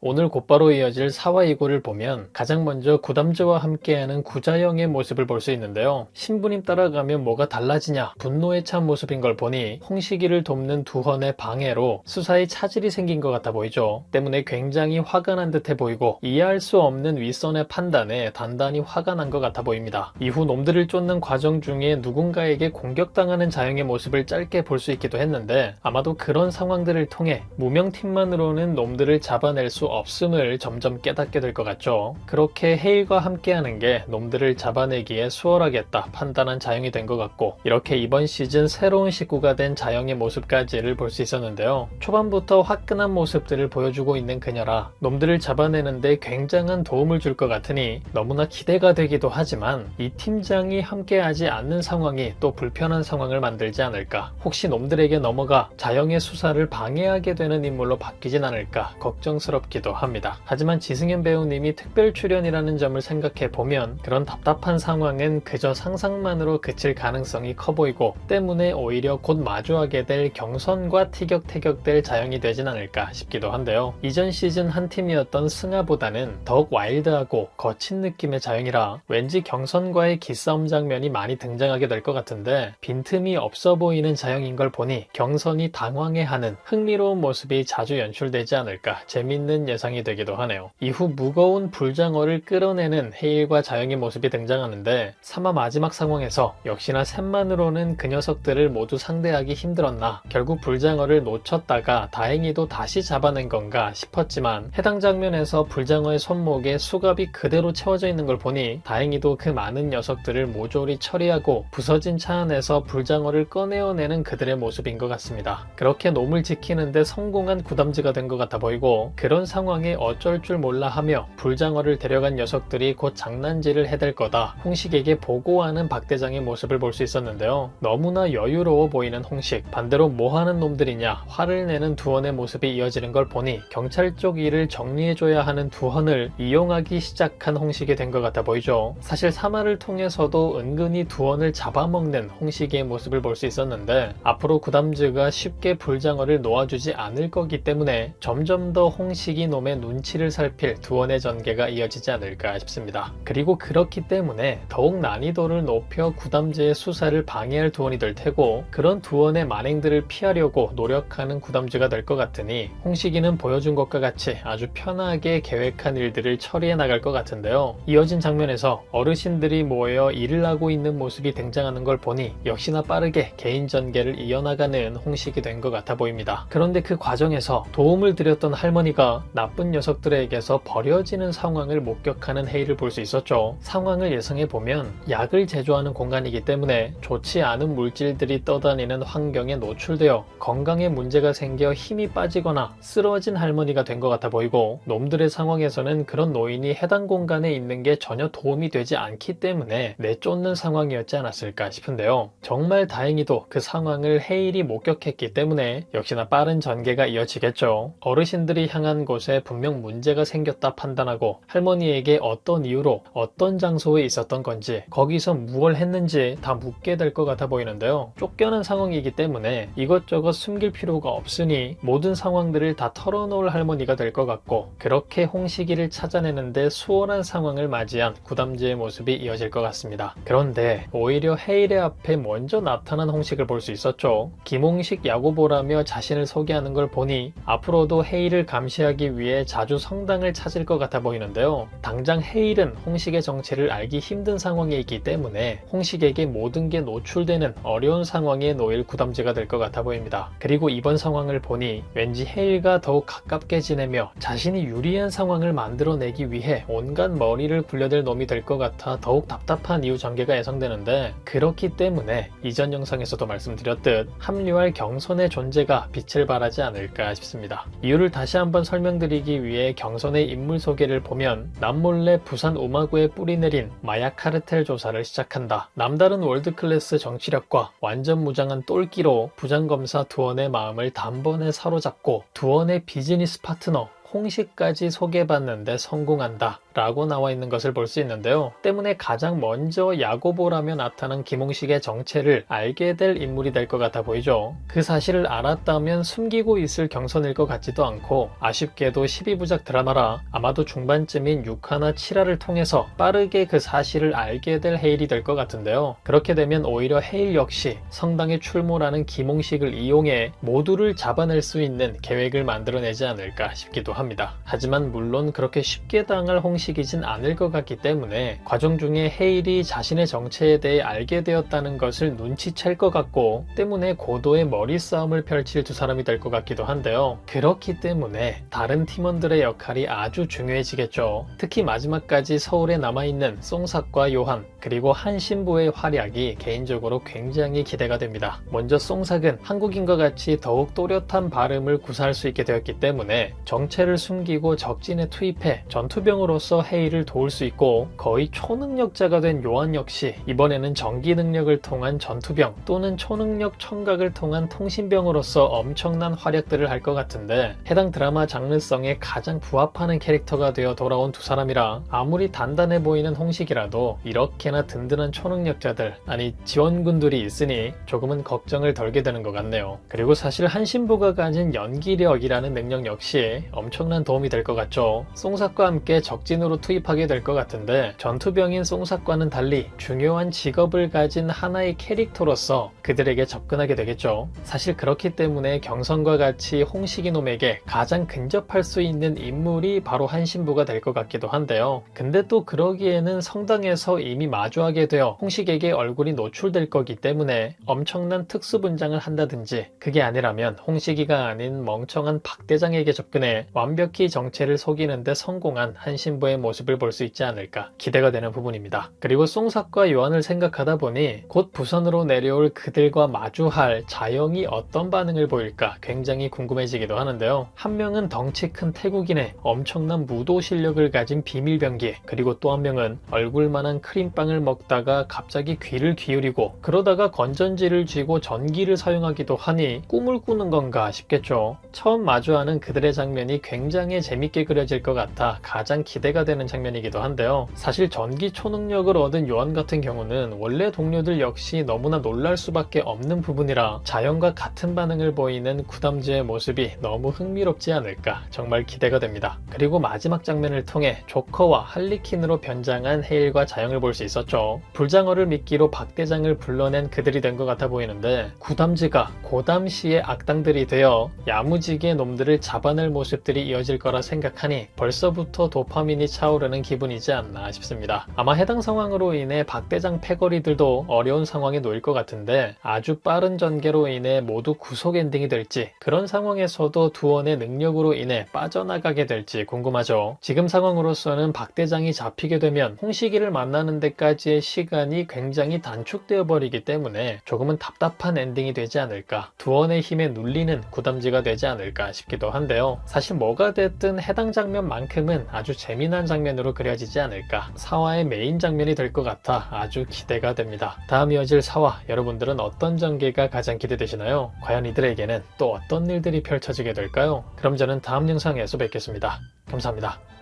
오늘 곧바로 이어질 4와 2구를 보면 가장 먼저 구담즈와 함께하는 구자영의 모습을 볼 수 있는데요. 신부님 따라가면 뭐가 달라지냐, 분노에 찬 모습인 걸 보니 홍식이를 돕는 두헌의 방해로 수사에 차질이 생긴 것 같아 보이죠. 때문에 굉장히 화가 난 듯해 보이고 이해할 수 없는 윗선의 판단에 단단히 화가 난 것 같아 보입니다. 이후 놈들을 쫓는 과정 중에 누군가에게 공격당하는 자영의 모습을 짧게 볼 수 있기도 했는데 아마도 그런 상황들을 통해 무명팀만으로는 놈들을 잡아낼 수 없음을 점점 깨닫게 될 것 같죠. 그렇게 헤일과 함께하는 게 놈들을 잡아내기에 수월하겠다 판단한 자영이 된 것 같고, 이렇게 이번 시즌 새로운 식구가 된 자영의 모습까지를 볼 수 있었는데요. 초반부터 화끈한 모습들을 보여주고 있는 그녀라 놈들을 잡아내는데 굉장한 도움을 줄 것 같으니 너무나 기대가 되기도 하지만 이 팀장이 함께하지 않는 상황이 또 불편한 상황을 만들지 않을까, 혹시 놈들에게 넘어가 자영의 수사를 방해하게 되는 인물로 바뀌진 않을까 걱정스럽기도 합니다. 하지만 지승현 배우님이 특별 출연이라는 점을 생각해보면 그런 답답한 상황은 그저 상상만으로 그칠 가능성이 커 보이고, 때문에 오히려 곧 마주하게 될 경선과 티격태격될 자영이 되진 않을까 싶기도 한데요. 이전 시즌 한 팀이었던 승하보다는 더욱 와일드하고 거친 느낌의 자영이라 왠지 경선과의 기싸움 장면이 많이 등장하게 될 것 같은데, 빈틈이 없어 보이는 자영인 걸 보니 경선이 당황해하는 흥미로운 모습이 자주 연출되지 않을까 재밌는 예상이 되기도 하네요. 이후 무거운 불장어를 끌어내는 헤일과 자영의 모습이 등장하는데 3화 마지막 상황에서 역시나 셋만으로는 그 녀석들을 모두 상대하기 힘들었나 결국 불장어를 놓쳤다가 다행히도 다시 잡아낸 건가 싶었지만, 해당 장면에서 불장어의 손목에 수갑이 그대로 채워져 있는 걸 보니 다행히도 그 많은 녀석들을 모조리 처리하고 부서진 차 안에서 불장어를 꺼내어내는 그들의 모습인 것 같습니다. 그렇게 놈을 지키는데 성공한 구담즈가 된 것 같아 보이고, 그런 상황에 어쩔 줄 몰라 하며 불장어를 데려간 녀석들이 곧 장난질을 해댈 거다 홍식에게 보고하는 박대장의 모습을 볼 수 있었는데요. 너무나 여유로워 보이는 홍식, 반대로 뭐하는 놈들이냐 화를 내는 두헌의 모습이 이어지는 걸 보니 경찰 쪽 일을 정리해줘야 하는 두헌을 이용하기 시작한 홍식이 된 것 같아 보이죠. 사실 3화를 통해서도 은근히 두헌을 잡아먹는 홍식의 모습을 볼 수 있었는데 앞으로 구담즈가 쉽게 불장어를 놓아주지 않을 거기 때문에 점점 더 홍식이 놈의 눈치를 살필 두헌의 전개가 이어지지 않을까 싶습니다. 그리고 그렇기 때문에 더욱 난이도를 높여 구담즈의 수사를 방해할 두헌이 될 테고, 그런 두헌의 만행들을 피하려고 노력하는 구담즈가 될 것 같으니 홍식이는 보여준 것과 같이 아주 편하게 계획한 일들을 처리해 나갈 것 같은데요. 이어진 장면에서 어르신들이 모여 일을 하고 있는 모습이 등장하는 걸 보니 역시나 빠르게 개인 전개를 이어나가는 홍식이 된 것 같아 보입니다. 그런데 그 과정에서 도움을 드렸던 할머니가 나쁜 녀석들에게서 버려지는 상황을 목격하는 헤일을 볼 수 있었죠. 상황을 예상해보면 약을 제조하는 공간이기 때문에 좋지 않은 물질들이 떠다니는 환경에 노출되어 건강에 문제가 생겨 힘이 빠지거나 쓰러진 할머니가 된 것 같아 보이고, 놈들의 상황에서는 그런 노인이 해당 공간에 있는 게 전혀 도움이 되지 않기 때문에 내쫓는 상황이었지 않았을까 싶은데요. 정말 다행히도 그 상황을 헤일이 목격했기 때문에 역시나 빠른 전개가 이어지겠죠. 어르신들이 향한 곳에 분명 문제가 생겼다 판단하고 할머니에게 어떤 이유로 어떤 장소에 있었던 건지 거기서 무엇을 했는지 다 묻게 될 것 같아 보이는데요. 쫓겨난 상황이기 때문에 이것저것 숨길 필요가 없으니 모든 상황들을 다 털어놓을 할머니가 될 것 같고, 그렇게 홍식이를 찾아내는데 수월한 상황을 맞이한 구담즈의 모습이 이어질 것 같습니다. 그런데 오히려 헤일의 앞에 먼저 나타난 홍식을 볼 수 있었죠. 김홍식 야구보라며 자신을 소개하는 걸 보니 앞으로도 헤일을 감시하기 위해 자주 성당을 찾을 것 같아 보이는데요. 당장 헤일은 홍식의 정체를 알기 힘든 상황에 있기 때문에 홍식에게 모든 게 노출되는 어려운 상황에 놓일 구담즈가 될 것 같아 보입니다. 그리고 이번 상황을 보니 왠지 헤일과 더욱 가깝게 지내며 자신이 유리한 상황을 만들어내기 위해 온갖 머리를 굴려댈 놈이 될 것 같아 더욱 답답한 이유 전개가 예상되는데, 그렇기 때문에 이전 영상에서도 말씀드렸듯 합류할 경선의 존재가 빛을 발하지 않을까 싶습니다. 이유를 다시 한번 설명드리기 위해 경선의 인물 소개를 보면 남몰래 부산 오마구에 뿌리내린 마약 카르텔 조사를 시작한다. 남다른 월드클래스 정치력과 완전 무장한 똘끼로 부장검사 두헌의 마음을 단번에 사로잡고 두헌의 비즈니스 파트너 홍식까지 소개받는데 성공한다 라고 나와 있는 것을 볼 수 있는데요. 때문에 가장 먼저 야고보라며 나타난 김홍식의 정체를 알게 될 인물이 될 것 같아 보이죠. 그 사실을 알았다면 숨기고 있을 경선일 것 같지도 않고, 아쉽게도 12부작 드라마라 아마도 중반쯤인 6화나 7화를 통해서 빠르게 그 사실을 알게 될 헤일이 될 것 같은데요. 그렇게 되면 오히려 헤일 역시 성당에 출몰하는 김홍식을 이용해 모두를 잡아낼 수 있는 계획을 만들어내지 않을까 싶기도 합니다. 하지만 물론 그렇게 쉽게 당할 홍식이진 않을 것 같기 때문에 과정 중에 헤일이 자신의 정체에 대해 알게 되었다는 것을 눈치챌 것 같고, 때문에 고도의 머리 싸움을 펼칠 두 사람이 될 것 같기도 한데요. 그렇기 때문에 다른 팀원들의 역할이 아주 중요해지겠죠. 특히 마지막까지 서울에 남아있는 송삭과 요한, 그리고 한 신부의 활약이 개인적으로 굉장히 기대가 됩니다. 먼저 송삭은 한국인과 같이 더욱 또렷한 발음을 구사할 수 있게 되었기 때문에 정체를 숨기고 적진에 투입해 전투병으로서 헤일을 도울 수 있고, 거의 초능력자가 된 요한 역시 이번에는 전기 능력을 통한 전투병 또는 초능력 청각을 통한 통신병으로서 엄청난 활약들을 할 것 같은데, 해당 드라마 장르성에 가장 부합하는 캐릭터가 되어 돌아온 두 사람이라 아무리 단단해 보이는 홍식이라도 이렇게나 든든한 초능력자들, 아니 지원군들이 있으니 조금은 걱정을 덜게 되는 것 같네요. 그리고 사실 한 신부가 가진 연기력이라는 능력 역시 엄청난 도움이 될 것 같죠. 송삭과 함께 적진으로 투입하게 될 것 같은데, 전투병인 송삭과는 달리 중요한 직업을 가진 하나의 캐릭터로서 그들에게 접근하게 되겠죠. 사실 그렇기 때문에 경선과 같이 홍식이놈에게 가장 근접할 수 있는 인물이 바로 한 신부가 될 것 같기도 한데요. 근데 또 그러기에는 성당에서 이미 마주하게 되어 홍식에게 얼굴이 노출될 거기 때문에 엄청난 특수 분장을 한다든지, 그게 아니라면 홍식이가 아닌 멍청한 박대장에게 접근해 완벽히 정체를 속이는데 성공한 한 신부의 모습을 볼 수 있지 않을까 기대가 되는 부분입니다. 그리고 송삭과 요한을 생각하다 보니 곧 부산으로 내려올 그들과 마주할 자영이 어떤 반응을 보일까 굉장히 궁금해지기도 하는데요. 한 명은 덩치 큰 태국인의 엄청난 무도 실력을 가진 비밀병기, 그리고 또 한 명은 얼굴만한 크림빵을 먹다가 갑자기 귀를 기울이고 그러다가 건전지를 쥐고 전기를 사용하기도 하니 꿈을 꾸는 건가 싶겠죠. 처음 마주하는 그들의 장면이 굉장히 재밌게 그려질 것 같아 가장 기대가 되는 장면이기도 한데요. 사실 전기 초능력을 얻은 요한 같은 경우는 원래 동료들 역시 너무나 놀랄 수밖에 없는 부분이라 자연과 같은 반응을 보이는 구담지의 모습이 너무 흥미롭지 않을까 정말 기대가 됩니다. 그리고 마지막 장면을 통해 조커와 할리퀸으로 변장한 헤일과 자영을 볼 수 있었죠. 불장어를 미끼로 박대장을 불러낸 그들이 된 것 같아 보이는데, 구담지가 고담시의 악당들이 되어 야무지게 놈들을 잡아낼 모습들이 이어질 거라 생각하니 벌써부터 도파민이 차오르는 기분이지 않나 싶습니다. 아마 해당 상황으로 인해 박대장 패거리들도 어려운 상황에 놓일 것 같은데, 아주 빠른 전개로 인해 모두 구속 엔딩이 될지, 그런 상황에서도 두원의 능력으로 인해 빠져나가게 될지 궁금하죠. 지금 상황으로서는 박대장이 잡히게 되면 홍식이를 만나는 데까지의 시간이 굉장히 단축되어 버리기 때문에 조금은 답답한 엔딩이 되지 않을까, 두원의 힘에 눌리는 구담지가 되지 않을까 싶기도 한데요. 사실 뭐가 됐든 해당 장면만큼은 아주 재미난 장면으로 그려지지 않을까, 4화의 메인 장면이 될 것 같아 아주 기대가 됩니다. 다음 이어질 4화, 여러분들은 어떤 전개가 가장 기대되시나요? 과연 이들에게는 또 어떤 일들이 펼쳐지게 될까요? 그럼 저는 다음 영상에서 뵙겠습니다. 감사합니다.